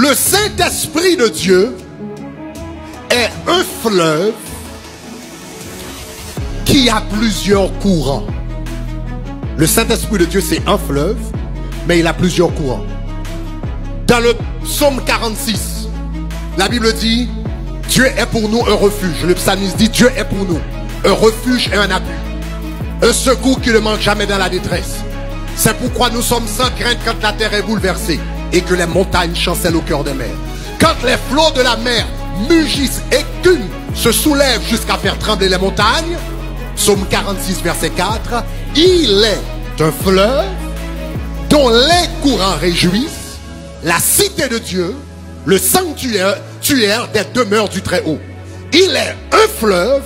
Le Saint-Esprit de Dieu est un fleuve qui a plusieurs courants. Le Saint-Esprit de Dieu, c'est un fleuve, mais il a plusieurs courants. Dans le psaume 46, la Bible dit, Dieu est pour nous un refuge. Le psalmiste dit, Dieu est pour nous un refuge et un appui. Un secours qui ne manque jamais dans la détresse. C'est pourquoi nous sommes sans crainte quand la terre est bouleversée et que les montagnes chancellent au cœur des mers. Quand les flots de la mer mugissent, écument, se soulèvent jusqu'à faire trembler les montagnes. Psaume 46, verset 4. Il est un fleuve dont les courants réjouissent la cité de Dieu, le sanctuaire des demeures du Très-Haut. Il est un fleuve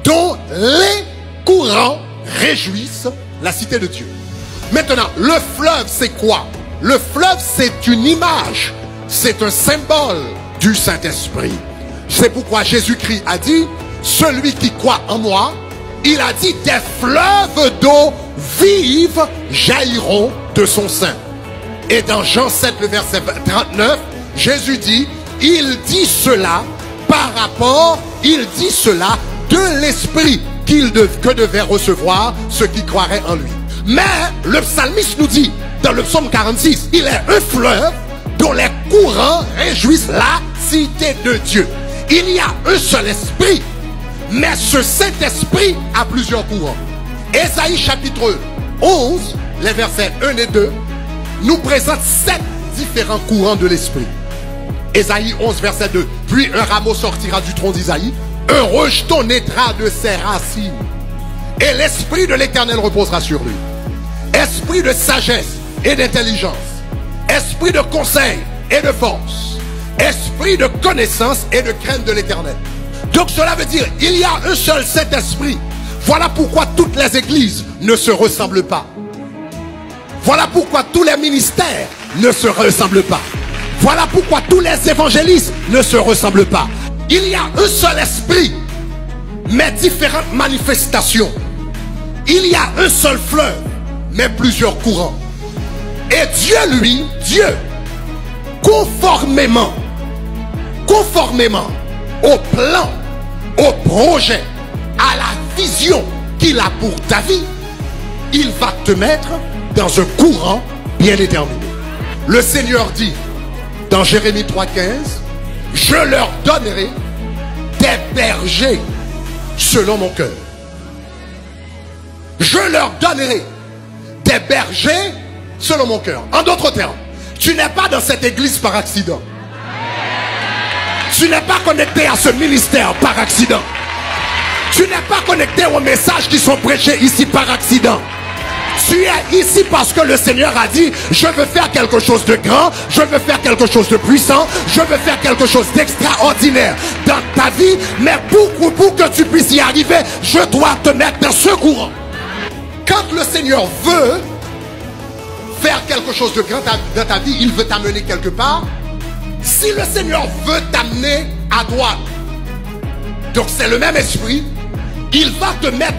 dont les courants réjouissent la cité de Dieu. Maintenant, le fleuve, c'est quoi? Le fleuve, c'est une image, c'est un symbole du Saint-Esprit. C'est pourquoi Jésus-Christ a dit, celui qui croit en moi, il a dit, des fleuves d'eau vive jailliront de son sein. Et dans Jean 7, le verset 39, Jésus dit, il dit cela de l'esprit que devaient recevoir ceux qui croiraient en lui. Mais le psalmiste nous dit, dans le psaume 46, il est un fleuve dont les courants réjouissent la cité de Dieu. Il y a un seul esprit, mais ce Saint-Esprit a plusieurs courants. Ésaïe chapitre 11, les versets 1 et 2, nous présente 7 différents courants de l'esprit. Ésaïe 11, verset 2. Puis un rameau sortira du tronc d'Isaïe, un rejeton naîtra de ses racines, et l'esprit de l'Éternel reposera sur lui. Esprit de sagesse et d'intelligence, esprit de conseil et de force, esprit de connaissance et de crainte de l'Éternel. Donc cela veut dire, il y a un seul Saint-Esprit. Voilà pourquoi toutes les églises ne se ressemblent pas. Voilà pourquoi tous les ministères ne se ressemblent pas. Voilà pourquoi tous les évangélistes ne se ressemblent pas. Il y a un seul esprit, mais différentes manifestations. Il y a un seul fleuve, mais plusieurs courants. Et Dieu, lui, Dieu, conformément au plan, au projet, à la vision qu'il a pour ta vie, il va te mettre dans un courant bien déterminé. Le Seigneur dit dans Jérémie 3,15, je leur donnerai des bergers selon mon cœur. Je leur donnerai des bergers selon mon cœur. En d'autres termes, tu n'es pas dans cette église par accident. Tu n'es pas connecté à ce ministère par accident. Tu n'es pas connecté aux messages qui sont prêchés ici par accident. Tu es ici parce que le Seigneur a dit, je veux faire quelque chose de grand, je veux faire quelque chose de puissant, je veux faire quelque chose d'extraordinaire dans ta vie, mais pour que tu puisses y arriver, je dois te mettre dans ce courant. Quand le Seigneur veut faire quelque chose de grand dans ta vie, il veut t'amener quelque part. Si le Seigneur veut t'amener à droite, donc c'est le même esprit, il va te mettre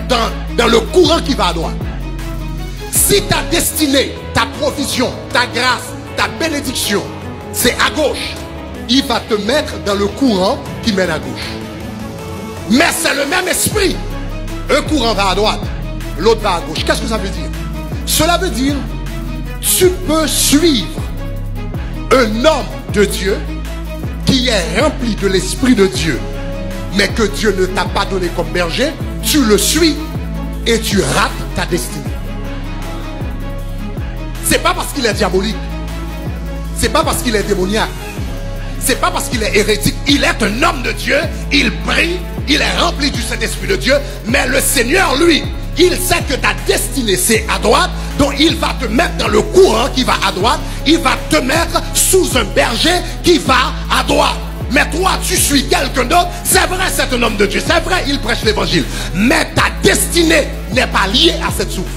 dans le courant qui va à droite. Si ta destinée, ta provision, ta grâce, ta bénédiction, c'est à gauche, il va te mettre dans le courant qui mène à gauche. Mais c'est le même esprit. Un courant va à droite, l'autre va à gauche. Qu'est-ce que ça veut dire? Cela veut dire, tu peux suivre un homme de Dieu qui est rempli de l'Esprit de Dieu, mais que Dieu ne t'a pas donné comme berger, tu le suis et tu rates ta destinée. C'est pas parce qu'il est diabolique, c'est pas parce qu'il est démoniaque, c'est pas parce qu'il est hérétique. Il est un homme de Dieu, il prie, il est rempli du Saint-Esprit de Dieu, mais le Seigneur, lui, il sait que ta destinée c'est à droite, donc il va te mettre dans le courant qui va à droite, il va te mettre sous un berger qui va à droite. Mais toi, tu suis quelqu'un d'autre. C'est vrai, c'est un homme de Dieu, c'est vrai, il prêche l'évangile, mais ta destinée n'est pas liée à cette source.